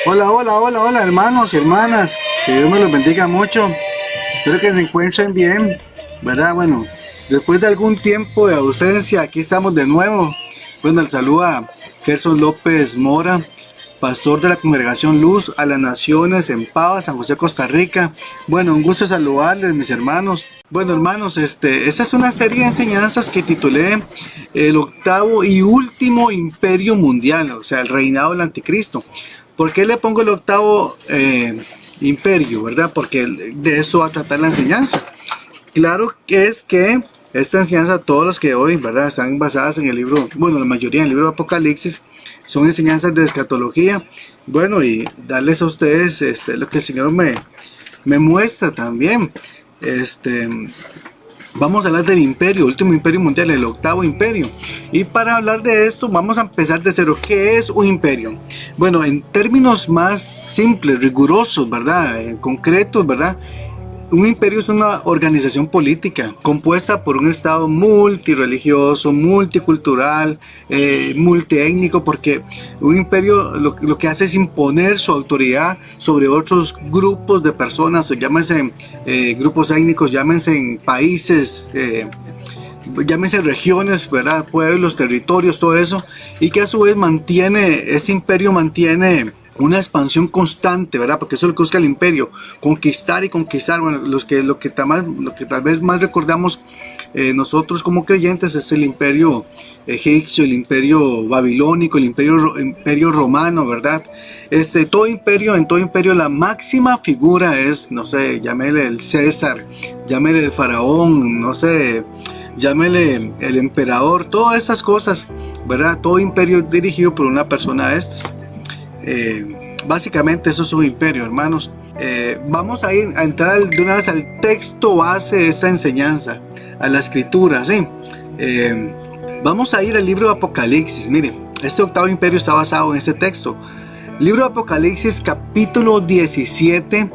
Hola, hola, hola, hola, hermanos y hermanas. Que Dios me los bendiga mucho. Espero que se encuentren bien, ¿verdad? Bueno, después de algún tiempo de ausencia, aquí estamos de nuevo. Bueno, el saludo a Gerson López Mora, pastor de la Congregación Luz a las Naciones en Pava, San José, Costa Rica. Bueno, un gusto saludarles, mis hermanos. Bueno, hermanos, esta es una serie de enseñanzas que titulé El octavo y último imperio mundial, o sea, el reinado del anticristo. ¿Por qué le pongo el octavo imperio, verdad? Porque de eso va a tratar la enseñanza. Claro que es que esta enseñanza, todas las que hoy, ¿verdad?, están basadas en el libro, bueno, la mayoría en el libro de Apocalipsis, son enseñanzas de escatología. Bueno, y darles a ustedes lo que el Señor me muestra también. Este, Vamos a hablar del imperio, último imperio mundial, el octavo imperio. Y para hablar de esto, vamos a empezar de cero. ¿Qué es un imperio? Bueno, en términos más simples, rigurosos, ¿verdad? Concretos, ¿verdad? Un imperio es una organización política compuesta por un estado multireligioso, multicultural, multiétnico, porque un imperio lo que hace es imponer su autoridad sobre otros grupos de personas, llámense grupos étnicos, llámense en países, llámense regiones, ¿verdad? Pueblos, territorios, todo eso, y que a su vez ese imperio mantiene una expansión constante, ¿verdad? Porque eso es lo que busca el imperio, conquistar y conquistar. Bueno, lo que tal vez más recordamos nosotros como creyentes es el imperio egipcio, el imperio babilónico, el imperio romano, ¿verdad? En todo imperio la máxima figura es, no sé, llámele el César, llámele el faraón, no sé, llámele el emperador, todas esas cosas, ¿verdad? Todo imperio dirigido por una persona de estas. Básicamente eso es un imperio, hermanos. Vamos a entrar de una vez al texto base de esta enseñanza, a la escritura, ¿sí? Vamos a ir al libro de Apocalipsis. Mire, este octavo imperio está basado en este texto. Libro de Apocalipsis, capítulo 17,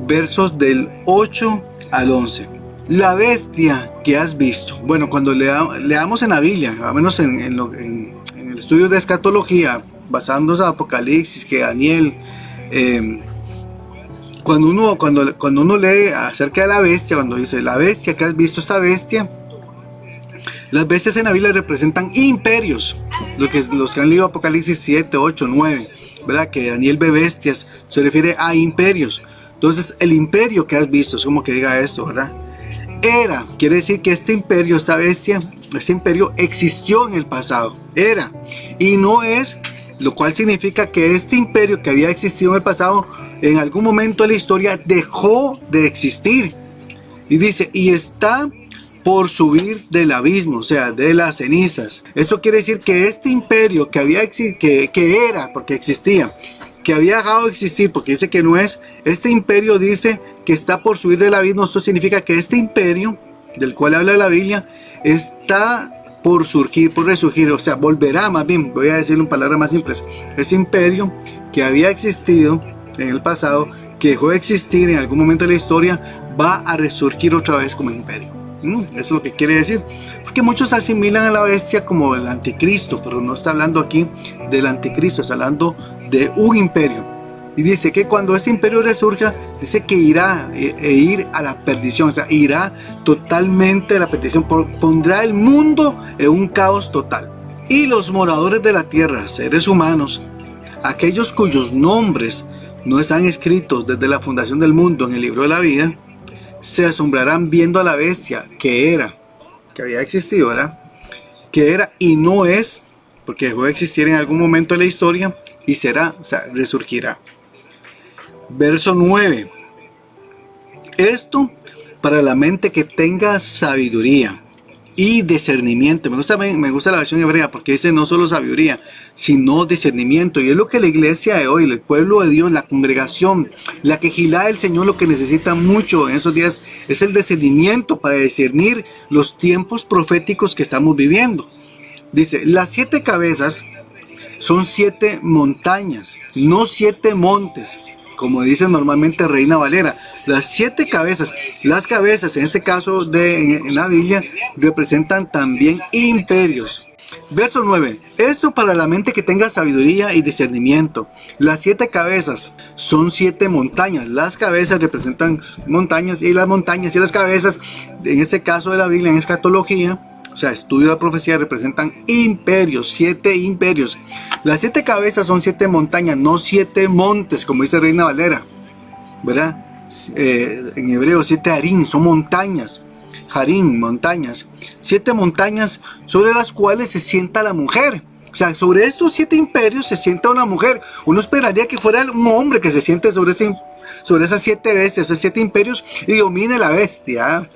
versos del 8 al 11. La bestia que has visto. Bueno, cuando leamos en la Biblia, al menos en el estudio de escatología, basándose en Apocalipsis, que Daniel, cuando uno lee acerca de la bestia, cuando dice la bestia que has visto, esta bestia, las bestias en la Biblia representan imperios. Los que han leído Apocalipsis 7, 8, 9, ¿verdad? Que Daniel ve bestias, se refiere a imperios. Entonces, el imperio que has visto, es como que diga esto, ¿verdad? Quiere decir que este imperio, esta bestia, este imperio existió en el pasado. Era. Y no es, lo cual significa que este imperio que había existido en el pasado, en algún momento de la historia dejó de existir. Y dice, y está por subir del abismo, o sea, de las cenizas. Eso quiere decir que este imperio que era, porque existía, que había dejado de existir, porque dice que no es, este imperio dice que está por subir del abismo. Esto significa que este imperio, del cual habla la Biblia, está por surgir, por resurgir, o sea, volverá, más bien, voy a decirlo en palabras más simples, ese imperio que había existido en el pasado, que dejó de existir en algún momento de la historia, va a resurgir otra vez como imperio. Eso es lo que quiere decir, porque muchos asimilan a la bestia como el anticristo, pero no está hablando aquí del anticristo, está hablando de un imperio. Y dice que cuando este imperio resurja, dice que irá ir a la perdición, o sea, irá totalmente a la perdición, pondrá el mundo en un caos total. Y los moradores de la tierra, seres humanos, aquellos cuyos nombres no están escritos desde la fundación del mundo en el libro de la vida, se asombrarán viendo a la bestia que había existido, ¿verdad? Que era y no es, porque dejó de existir en algún momento de la historia, y será, o sea, resurgirá. Verso 9. Esto para la mente que tenga sabiduría y discernimiento. Me gusta la versión hebrea porque dice no solo sabiduría, sino discernimiento. Y es lo que la iglesia de hoy, el pueblo de Dios, la congregación, la quejilá del Señor, lo que necesita mucho en esos días es el discernimiento para discernir los tiempos proféticos que estamos viviendo. Dice, las 7 cabezas son 7 montañas, no 7 montes, como dice normalmente Reina Valera. Las 7 cabezas, las cabezas en este caso en la Biblia representan también imperios. Verso 9. Esto para la mente que tenga sabiduría y discernimiento. Las 7 cabezas son 7 montañas. Las cabezas representan montañas y las montañas y las cabezas, en este caso de la Biblia, en escatología, o sea, estudio de la profecía, representan imperios, 7 imperios. Las 7 cabezas son 7 montañas, no 7 montes, como dice Reina Valera, ¿verdad? En hebreo, 7 harim, son montañas. Harim, montañas. 7 montañas sobre las cuales se sienta la mujer. O sea, sobre estos 7 imperios se sienta una mujer. Uno esperaría que fuera un hombre que se siente sobre esas 7 bestias, esos 7 imperios, y domine la bestia.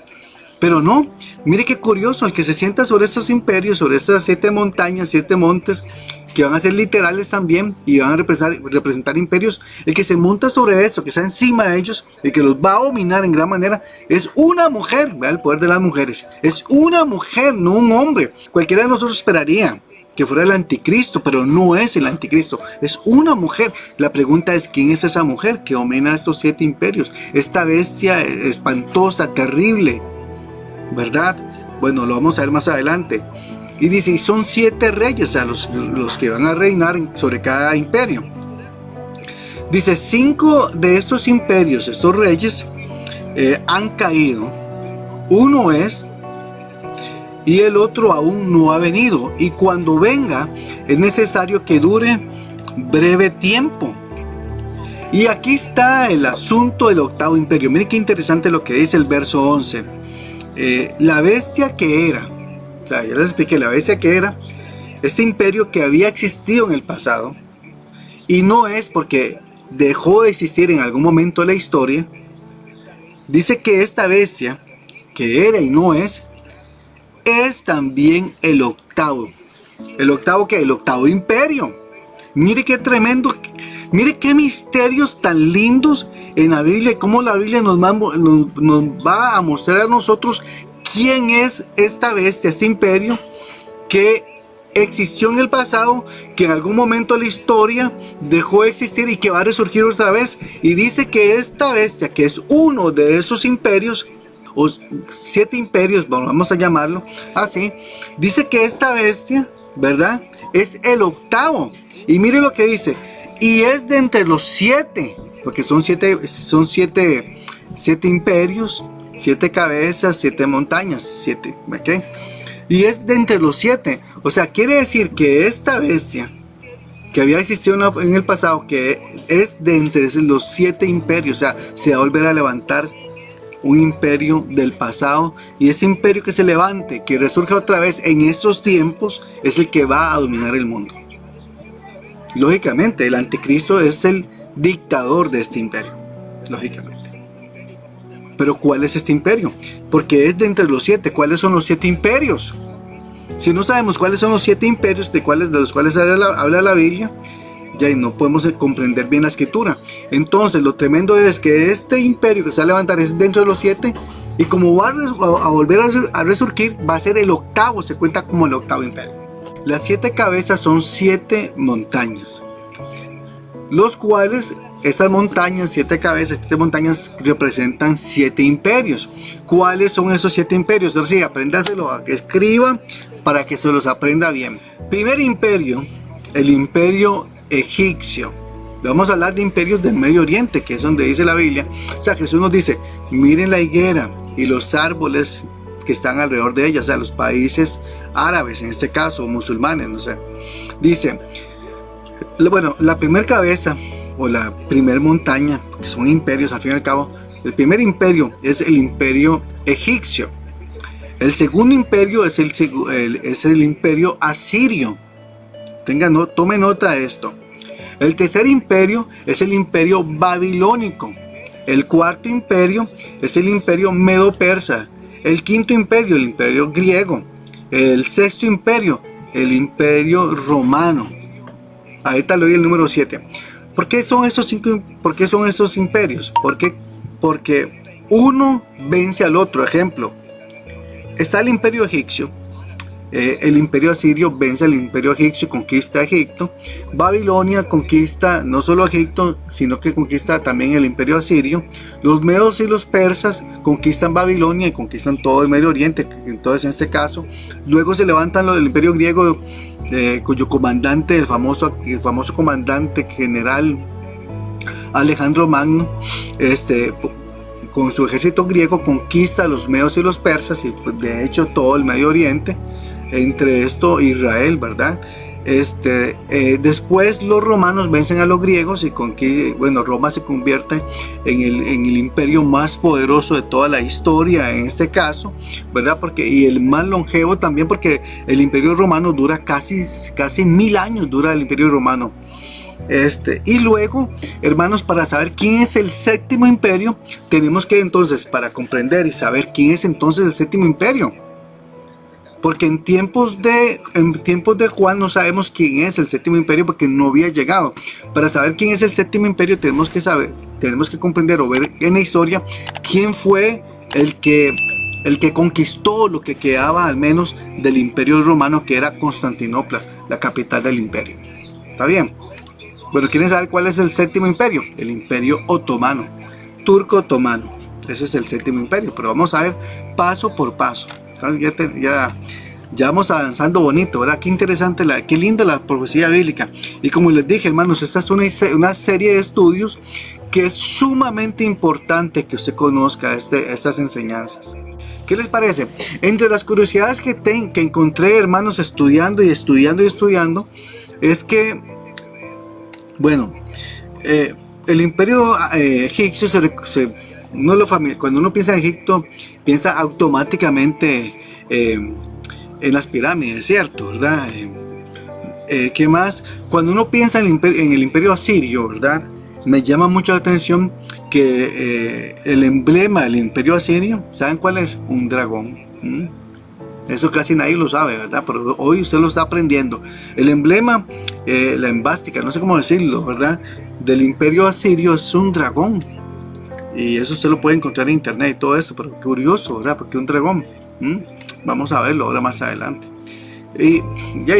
Pero no, mire qué curioso, el que se sienta sobre esos imperios, sobre esas 7 montañas, 7 montes, que van a ser literales también, y van a representar imperios, el que se monta sobre eso, que está encima de ellos, el que los va a dominar en gran manera, es una mujer. Vea el poder de las mujeres, es una mujer, no un hombre. Cualquiera de nosotros esperaría que fuera el anticristo, pero no es el anticristo, es una mujer. La pregunta es, ¿quién es esa mujer que domina estos 7 imperios? Esta bestia espantosa, terrible, ¿verdad? Bueno, lo vamos a ver más adelante. Y dice, y son 7 reyes, a los que van a reinar sobre cada imperio. Dice, 5 de estos imperios, estos reyes, han caído. Uno es, y el otro aún no ha venido. Y cuando venga, es necesario que dure breve tiempo. Y aquí está el asunto del 8º imperio. Miren qué interesante lo que dice el verso 11. La bestia que era, o sea, ya les expliqué, la bestia que era, este imperio que había existido en el pasado, y no es porque dejó de existir en algún momento de la historia. Dice que esta bestia, que era y no es también el 8º. ¿El 8º qué? El 8º imperio. Mire qué tremendo, mire qué misterios tan lindos en la Biblia, y cómo la Biblia nos va a mostrar a nosotros quién es esta bestia, este imperio que existió en el pasado, que en algún momento de la historia dejó de existir y que va a resurgir otra vez. Y dice que esta bestia, que es uno de esos imperios, o 7 imperios, bueno, vamos a llamarlo así, dice que esta bestia, ¿verdad?, es el 8º. Y mire lo que dice, y es de entre los 7, porque son 7 imperios, 7 cabezas, 7 montañas, 7, ¿ok? Y es de entre los 7, o sea, quiere decir que esta bestia que había existido en el pasado, que es de entre los 7 imperios, o sea, se va a volver a levantar un imperio del pasado, y ese imperio que se levante, que resurja otra vez en estos tiempos, es el que va a dominar el mundo. Lógicamente, el anticristo es el dictador de este imperio, lógicamente. Pero ¿cuál es este imperio? Porque es de entre los 7. ¿Cuáles son los 7 imperios? Si no sabemos cuáles son los 7 imperios de los cuales habla la Biblia, ya no podemos comprender bien la escritura. Entonces, lo tremendo es que este imperio que se va a levantar es dentro de los 7, y como va a volver a resurgir, va a ser el 8º, se cuenta como el 8º imperio. Las 7 cabezas son 7 montañas, los cuales, estas montañas, 7 cabezas, 7 montañas, representan 7 imperios. ¿Cuáles son esos 7 imperios? Ahora sí, apréndaselo, a que escriba para que se los aprenda bien. Primer imperio, el imperio egipcio. Vamos a hablar de imperios del Medio Oriente, que es donde dice la Biblia. O sea, Jesús nos dice, miren la higuera y los árboles que están alrededor de ella, o sea, los países árabes, en este caso, musulmanes, no sé. Dice, bueno, la primera cabeza o la primera montaña, que son imperios al fin y al cabo, el primer imperio es el imperio egipcio. El segundo imperio es el imperio asirio. Tome nota de esto. El tercer imperio es el imperio babilónico. El cuarto imperio es el imperio medo-persa. El quinto imperio, el imperio griego. El sexto imperio, el imperio romano. Ahorita le doy el número 7. ¿Por qué son esos imperios? Porque uno vence al otro. Ejemplo, está el imperio egipcio, el imperio asirio vence al imperio egipcio, conquista Egipto. Babilonia conquista no solo Egipto, sino que conquista también el imperio asirio. Los medos y los persas conquistan Babilonia y conquistan todo el Medio Oriente. Entonces, en este caso, luego se levantan los del imperio griego, cuyo comandante, el famoso comandante general Alejandro Magno, con su ejército griego conquista a los medos y los persas, y pues, de hecho todo el Medio Oriente, entre esto Israel, ¿verdad? Después los romanos vencen a los griegos y Roma se convierte en el imperio más poderoso de toda la historia en este caso, ¿verdad? Y el más longevo también, porque el imperio romano dura casi 1000 años, dura el imperio romano. Y luego, hermanos, para saber quién es el séptimo imperio, tenemos que entonces, para comprender y saber quién es entonces el séptimo imperio, porque en tiempos de Juan no sabemos quién es el séptimo imperio, porque no había llegado. Para saber quién es el séptimo imperio tenemos que comprender o ver en la historia quién fue el que conquistó lo que quedaba al menos del imperio romano, que era Constantinopla, la capital del imperio. ¿Está bien? Bueno, ¿quieren saber cuál es el séptimo imperio? El imperio otomano, turco-otomano. Ese es el séptimo imperio, pero vamos a ver paso por paso. Ya vamos avanzando bonito, ¿verdad? Qué interesante, qué linda la profecía bíblica. Y como les dije, hermanos, esta es una serie de estudios que es sumamente importante que usted conozca estas enseñanzas. ¿Qué les parece? Entre las curiosidades que encontré, hermanos, estudiando, es que, bueno, el imperio egipcio cuando uno piensa en Egipto, piensa automáticamente en las pirámides, ¿cierto? ¿Verdad? ¿Qué más? Cuando uno piensa en el imperio asirio, ¿verdad? Me llama mucho la atención que el emblema del imperio asirio, ¿saben cuál es? Un dragón. Eso casi nadie lo sabe, ¿verdad? Pero hoy usted lo está aprendiendo. El emblema, la embástica, no sé cómo decirlo, ¿verdad? Del imperio asirio es un dragón. Y eso usted lo puede encontrar en internet y todo eso, pero curioso, ¿verdad? Porque un dragón. Vamos a verlo ahora más adelante. Y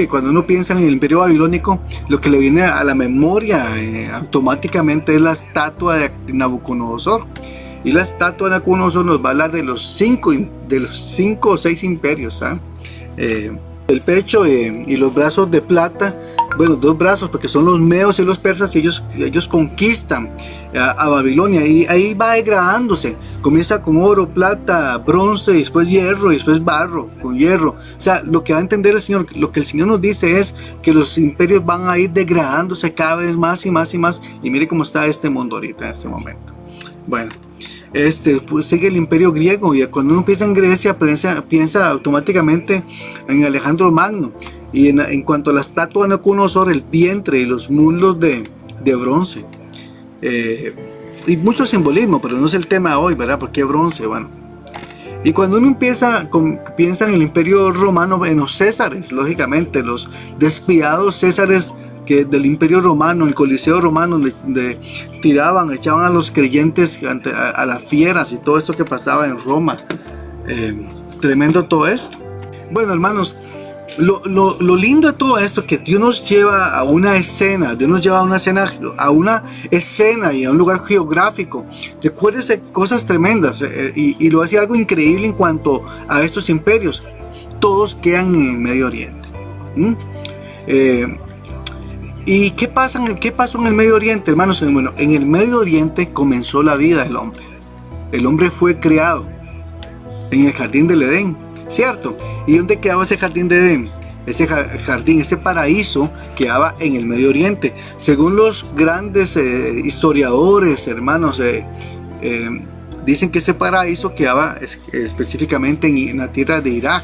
cuando uno piensa en el imperio babilónico, lo que le viene a la memoria automáticamente es la estatua de Nabucodonosor. Y la estatua de Nabucodonosor nos va a hablar de los cinco o seis imperios. El pecho y los brazos de plata, bueno, 2 brazos, porque son los medos y los persas, y ellos conquistan a Babilonia, y ahí va degradándose. Comienza con oro, plata, bronce, después hierro, y después barro, con hierro. O sea, lo que va a entender el Señor, lo que el Señor nos dice es que los imperios van a ir degradándose cada vez más y más y más. Y mire cómo está este mundo ahorita, en este momento. Bueno, pues sigue el imperio griego, y cuando uno piensa en Grecia piensa automáticamente en Alejandro Magno. Y en cuanto a la estatua de Nabucodonosor, el vientre y los muslos de bronce, y mucho simbolismo, pero no es el tema de hoy, ¿verdad? ¿Por qué bronce? Bueno, y cuando uno piensa en el imperio romano, en los césares, lógicamente, los despiadados césares del imperio romano, el coliseo romano, donde echaban a los creyentes a las fieras y todo esto que pasaba en Roma. Tremendo todo esto. Bueno, hermanos, lo lindo de todo esto, que Dios nos lleva a una escena, a una escena y a un lugar geográfico. Recuérdese cosas tremendas, y lo hace algo increíble en cuanto a estos imperios. Todos quedan en el Medio Oriente. ¿Y qué pasó en el Medio Oriente, hermanos? Bueno, en el Medio Oriente comenzó la vida del hombre. El hombre fue creado en el jardín del Edén, ¿cierto? ¿Y dónde quedaba ese jardín de Edén? Ese jardín, ese paraíso, quedaba en el Medio Oriente. Según los grandes historiadores, hermanos, dicen que ese paraíso quedaba específicamente en la tierra de Irak.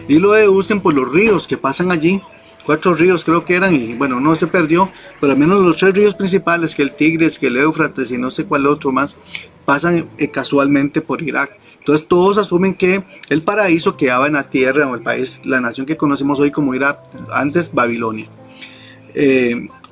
Y lo deducen por los ríos que pasan allí. 4 ríos creo que eran, y bueno, no se perdió, pero al menos los 3 ríos principales, que el Tigris, que el Éufrates y no sé cuál otro más, pasan casualmente por Irak. Entonces todos asumen que el paraíso quedaba en la tierra, o el país, la nación que conocemos hoy como era antes Babilonia.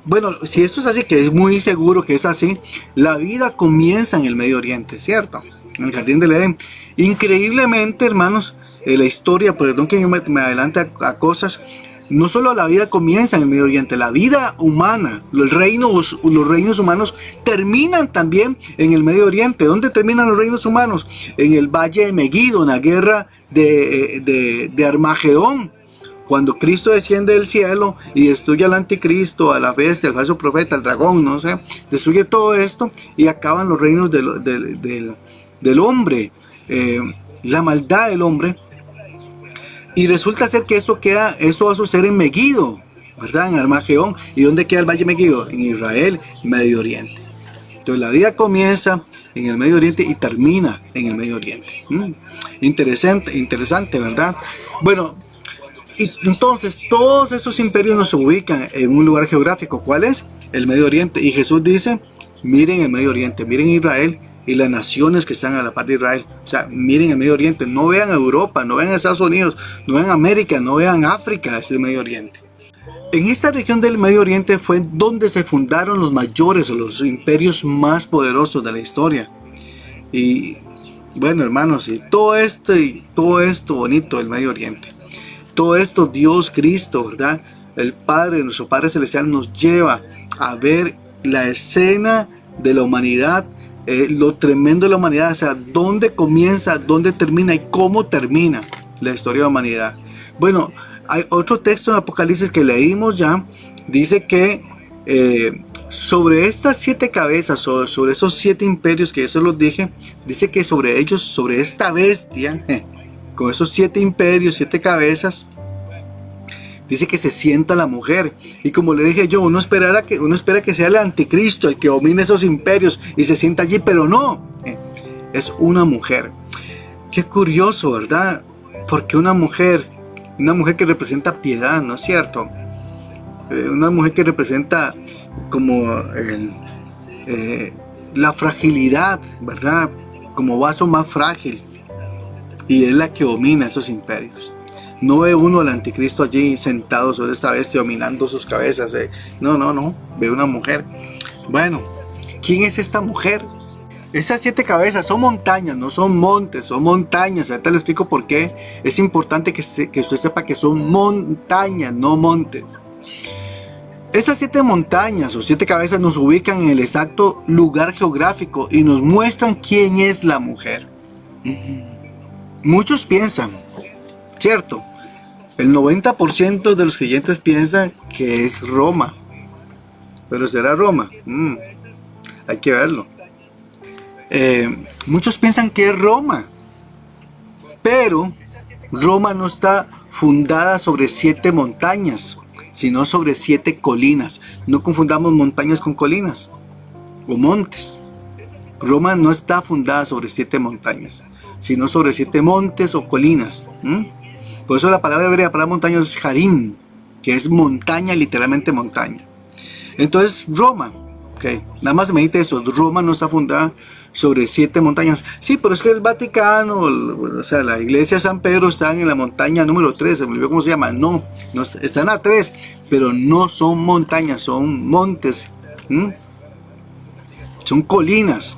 Bueno, si esto es así, que es muy seguro que es así, la vida comienza en el Medio Oriente, ¿cierto? en el jardín del Edén. Increíblemente, hermanos, la historia, perdón que me adelante a cosas, no solo la vida comienza en el Medio Oriente, la vida humana, los reinos humanos terminan también en el Medio Oriente. ¿Dónde terminan los reinos humanos? En el valle de Megiddo, en la guerra de Armagedón. Cuando Cristo desciende del cielo y destruye al anticristo, a la bestia, al falso profeta, al dragón, no sé, destruye todo esto y acaban los reinos del hombre, la maldad del hombre. Y resulta ser que eso va a suceder en Megiddo, ¿verdad? En Armagedón. ¿Y dónde queda el valle de Megiddo? En Israel, Medio Oriente. Entonces la vida comienza en el Medio Oriente y termina en el Medio Oriente. Interesante, ¿verdad? Bueno, y entonces todos esos imperios nos ubican en un lugar geográfico. ¿Cuál es? El Medio Oriente. Y Jesús dice, miren el Medio Oriente, miren Israel y las naciones que están a la par de Israel. O sea, miren el Medio Oriente, no vean a Europa, no vean a Estados Unidos, no vean a América, no vean África, es el Medio Oriente. En esta región del Medio Oriente fue donde se fundaron los mayores o los imperios más poderosos de la historia. Y bueno, hermanos, y todo esto bonito del Medio Oriente, todo esto Dios, Cristo, ¿verdad? El Padre, nuestro Padre Celestial nos lleva a ver la escena de la humanidad, lo tremendo de la humanidad, o sea, dónde comienza, dónde termina y cómo termina la historia de la humanidad. Bueno, hay otro texto en Apocalipsis que leímos ya, dice que sobre estas 7 cabezas, sobre esos 7 imperios que eso los dije, dice que sobre ellos, sobre esta bestia, con esos 7 imperios, 7 cabezas, dice que se sienta la mujer. Y como le dije yo, uno espera que sea el anticristo el que domine esos imperios y se sienta allí, pero no, es una mujer. Qué curioso, ¿verdad? Porque una mujer que representa piedad, ¿no es cierto? Una mujer que representa como la fragilidad, ¿verdad? Como vaso más frágil. Y es la que domina esos imperios. No ve uno al anticristo allí sentado sobre esta bestia dominando sus cabezas. No. Ve una mujer. Bueno, ¿quién es esta mujer? Esas 7 cabezas son montañas, no son montes, son montañas. Ahorita le explico por qué es importante que usted sepa que son montañas, no montes. Esas 7 montañas o 7 cabezas nos ubican en el exacto lugar geográfico y nos muestran quién es la mujer. Muchos piensan, ¿cierto? El 90% de los creyentes piensan que es Roma. ¿Pero será Roma? Hay que verlo. Muchos piensan que es Roma. Pero Roma no está fundada sobre 7 montañas, sino sobre 7 colinas. No confundamos montañas con colinas o montes. Roma no está fundada sobre 7 montañas, sino sobre 7 montes o colinas. Por eso la palabra hebrea para montañas es Harim, que es montaña, literalmente montaña. Entonces Roma, nada más medite eso, Roma no está fundada sobre 7 montañas. Sí, pero es que el Vaticano, o sea, la iglesia de San Pedro está en la montaña número 3, se me olvidó cómo se llama. No, están a 3, pero no son montañas, son montes, son colinas.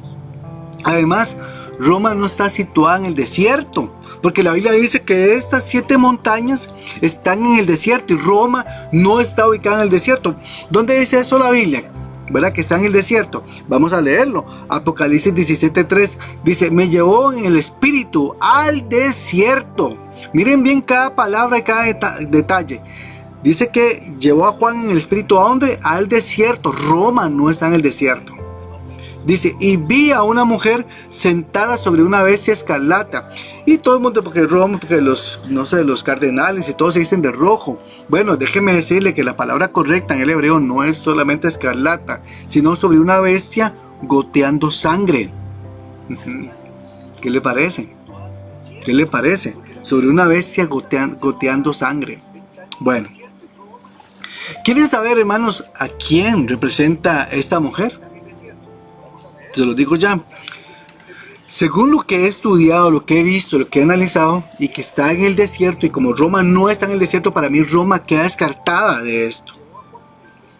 Además, Roma no está situada en el desierto, porque la Biblia dice que estas 7 montañas están en el desierto y Roma no está ubicada en el desierto. ¿Dónde dice eso la Biblia? ¿Verdad? Que está en el desierto. Vamos a leerlo. Apocalipsis 17:3 dice: me llevó en el espíritu al desierto. Miren bien cada palabra y cada detalle. Dice que llevó a Juan en el espíritu ¿a dónde? Al desierto. Roma no está en el desierto. Dice, y vi a una mujer sentada sobre una bestia escarlata. Y todo el mundo, porque Roma, porque los cardenales y todos se dicen de rojo. Bueno, déjeme decirle que la palabra correcta en el hebreo no es solamente escarlata, sino sobre una bestia goteando sangre. ¿Qué le parece? ¿Qué le parece? Sobre una bestia goteando sangre. Bueno, ¿quieren saber, hermanos, a quién representa esta mujer? Se lo digo ya. Según lo que he estudiado, lo que he visto, lo que he analizado, y que está en el desierto, y como Roma no está en el desierto, para mí Roma queda descartada de esto.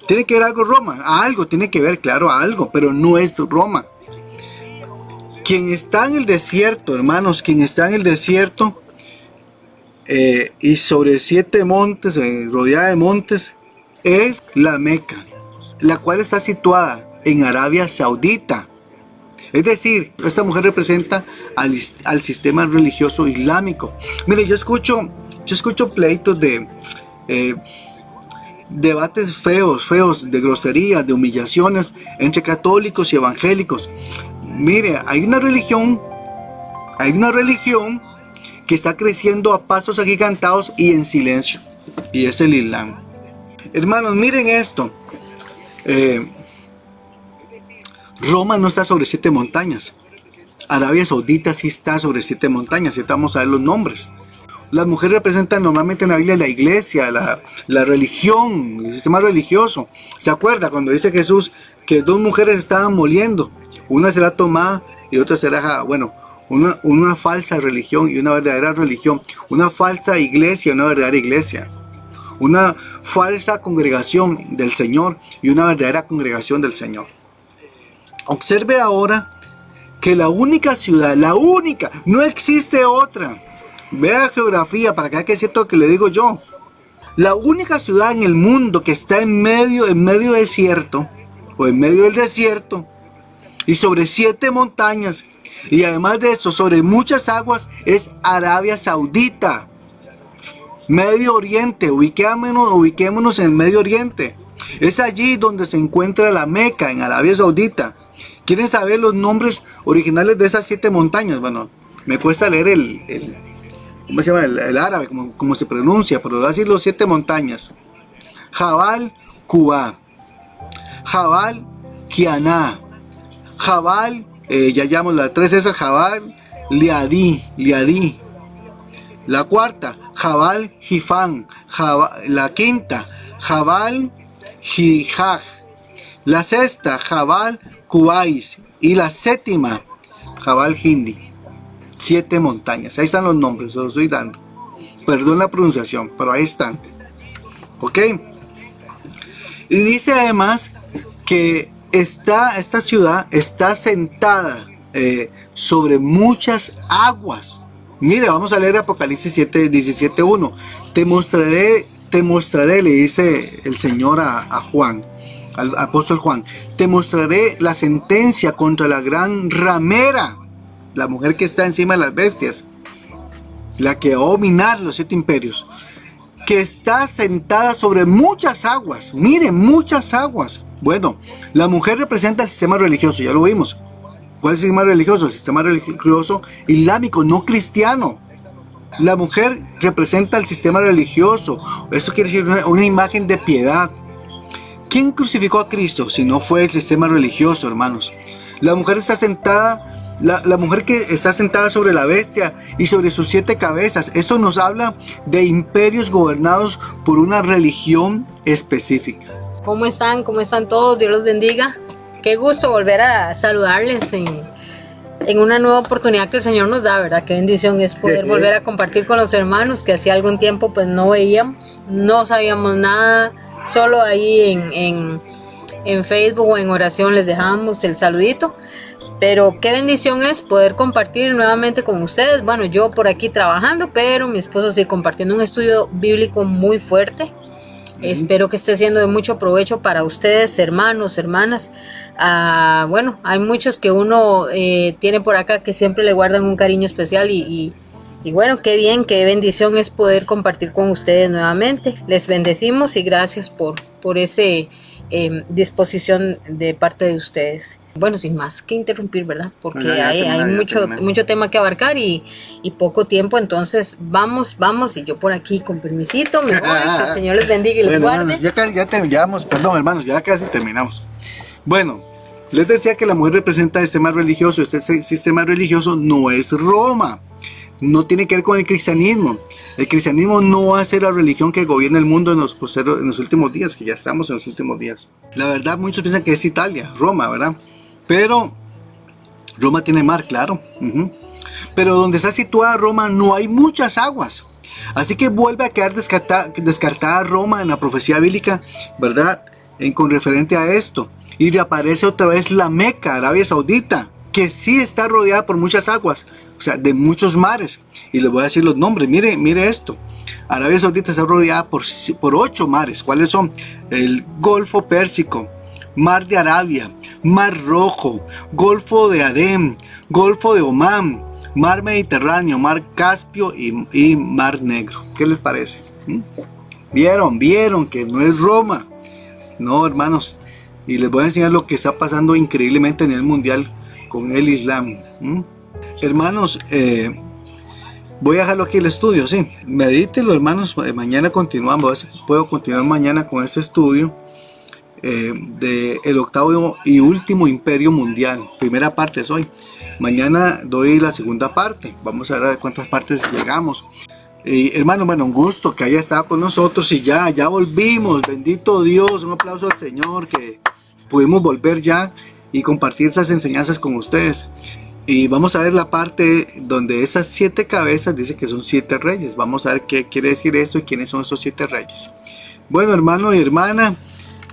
¿Tiene que ver algo Roma? Algo tiene que ver, claro, algo, pero no es Roma. Quien está en el desierto, hermanos, quien está en el desierto y sobre 7 montes, rodeada de montes, es la Meca, la cual está situada en Arabia Saudita. Es decir, esta mujer representa al sistema religioso islámico. Mire, yo escucho pleitos de debates feos, de groserías, de humillaciones entre católicos y evangélicos. Mire, hay una religión que está creciendo a pasos agigantados y en silencio, y es el Islam. Hermanos, miren esto. Roma no está sobre 7 montañas. Arabia Saudita sí está sobre 7 montañas. Y vamos a ver los nombres. Las mujeres representan normalmente en la Biblia la iglesia, la religión, el sistema religioso. ¿Se acuerda cuando dice Jesús que 2 mujeres estaban moliendo? Una será tomada y otra será, una falsa religión y una verdadera religión. Una falsa iglesia y una verdadera iglesia. Una falsa congregación del Señor y una verdadera congregación del Señor. Observe ahora que la única ciudad, no existe otra. Vea geografía para que vea que es cierto que le digo yo. La única ciudad en el mundo que está en medio desierto, o en medio del desierto, y sobre 7 montañas, y además de eso, sobre muchas aguas, es Arabia Saudita. Medio Oriente, ubiquémonos en el Medio Oriente. Es allí donde se encuentra la Meca, en Arabia Saudita. ¿Quieren saber los nombres originales de esas 7 montañas? Bueno, me cuesta leer ¿cómo se llama? El árabe, como se pronuncia, pero voy a decir los 7 montañas. Jabal Quba, Jabal Kiana, Jabal, ya llamamos las 3 esas, Jabal Liadi. La cuarta, Jabal Hifan, la quinta, Jabal Hijaj, la sexta, Jabal Kubais, y la séptima, Jabal Hindi. 7 montañas, ahí están los nombres, los estoy dando. Perdón la pronunciación, pero ahí están. ¿Ok? Y dice además que esta ciudad está sentada sobre muchas aguas. Mire, vamos a leer Apocalipsis 17:1. Te mostraré, le dice el Señor a Juan, al apóstol Juan, te mostraré la sentencia contra la gran ramera, la mujer que está encima de las bestias, la que va a dominar los 7 imperios, que está sentada sobre muchas aguas. Miren, muchas aguas. Bueno, la mujer representa el sistema religioso, ya lo vimos. ¿Cuál es el sistema religioso? El sistema religioso islámico, no cristiano. La mujer representa el sistema religioso. Eso quiere decir una imagen de piedad. ¿Quién crucificó a Cristo si no fue el sistema religioso, hermanos? La mujer está sentada. La mujer que está sentada sobre la bestia y sobre sus 7 cabezas. Eso nos habla de imperios gobernados por una religión específica. ¿Cómo están? ¿Cómo están todos? Dios los bendiga. Qué gusto volver a saludarles en una nueva oportunidad que el Señor nos da, ¿verdad? Qué bendición es poder volver a compartir con los hermanos que hacía algún tiempo pues no veíamos, no sabíamos nada, solo ahí en Facebook o en oración les dejábamos el saludito. Pero qué bendición es poder compartir nuevamente con ustedes. Bueno, yo por aquí trabajando, pero mi esposo sí compartiendo un estudio bíblico muy fuerte. Espero que esté siendo de mucho provecho para ustedes, hermanos, hermanas. Bueno, hay muchos que uno tiene por acá que siempre le guardan un cariño especial y bueno, qué bien, qué bendición es poder compartir con ustedes nuevamente. Les bendecimos y gracias por ese disposición de parte de ustedes. Bueno, sin más que interrumpir, ¿verdad? Porque hay mucho tema que abarcar y poco tiempo, entonces vamos, y yo por aquí con permisito me voy, que el Señor les bendiga y les guarde. Hermanos, hermanos, ya casi terminamos. Bueno, les decía que la mujer representa el sistema religioso. Este sistema religioso no es Roma, no tiene que ver con el cristianismo. El cristianismo no va a ser la religión que gobierna el mundo en los últimos días, que ya estamos en los últimos días. La verdad, muchos piensan que es Italia, Roma, ¿verdad? Pero Roma tiene mar, claro. Pero donde está situada Roma no hay muchas aguas. Así que vuelve a quedar descartada Roma en la profecía bíblica, ¿verdad? Con referente a esto. Y reaparece otra vez la Meca, Arabia Saudita. que sí está rodeada por muchas aguas, o sea, de muchos mares. Y les voy a decir los nombres. Mire esto. Arabia Saudita está rodeada por 8 mares. ¿Cuáles son? El Golfo Pérsico, Mar de Arabia, Mar Rojo, Golfo de Adén, Golfo de Omán, Mar Mediterráneo, Mar Caspio y Mar Negro. ¿Qué les parece? ¿Vieron que no es Roma? No, hermanos. Y les voy a enseñar lo que está pasando increíblemente en el mundial con el Islam. Hermanos, voy a dejarlo aquí el estudio, sí. Medítenlo, hermanos. Mañana continuamos. A ver si puedo continuar mañana con este estudio de el octavo y último imperio mundial. Primera parte es hoy. Mañana doy la segunda parte. Vamos a ver a cuántas partes llegamos. Hermano, bueno, un gusto que haya estado con nosotros y ya volvimos. Bendito Dios. Un aplauso al Señor que pudimos volver ya y compartir esas enseñanzas con ustedes. Y vamos a ver la parte donde esas 7 cabezas dice que son 7 reyes. Vamos a ver qué quiere decir esto y quiénes son esos 7 reyes. Bueno, hermano y hermana,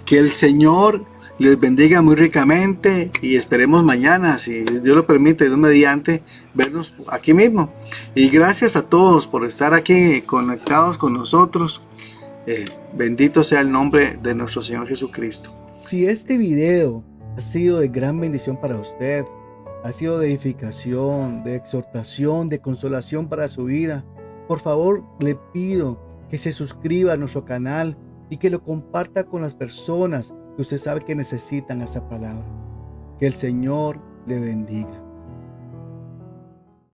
que el Señor les bendiga muy ricamente y esperemos mañana, si Dios lo permite, Dios mediante, vernos aquí mismo. Y gracias a todos por estar aquí conectados con nosotros. Bendito sea el nombre de nuestro Señor Jesucristo. Si este video ha sido de gran bendición para usted, ha sido de edificación, de exhortación, de consolación para su vida, por favor le pido que se suscriba a nuestro canal y que lo comparta con las personas que usted sabe que necesitan esa palabra. Que el Señor le bendiga.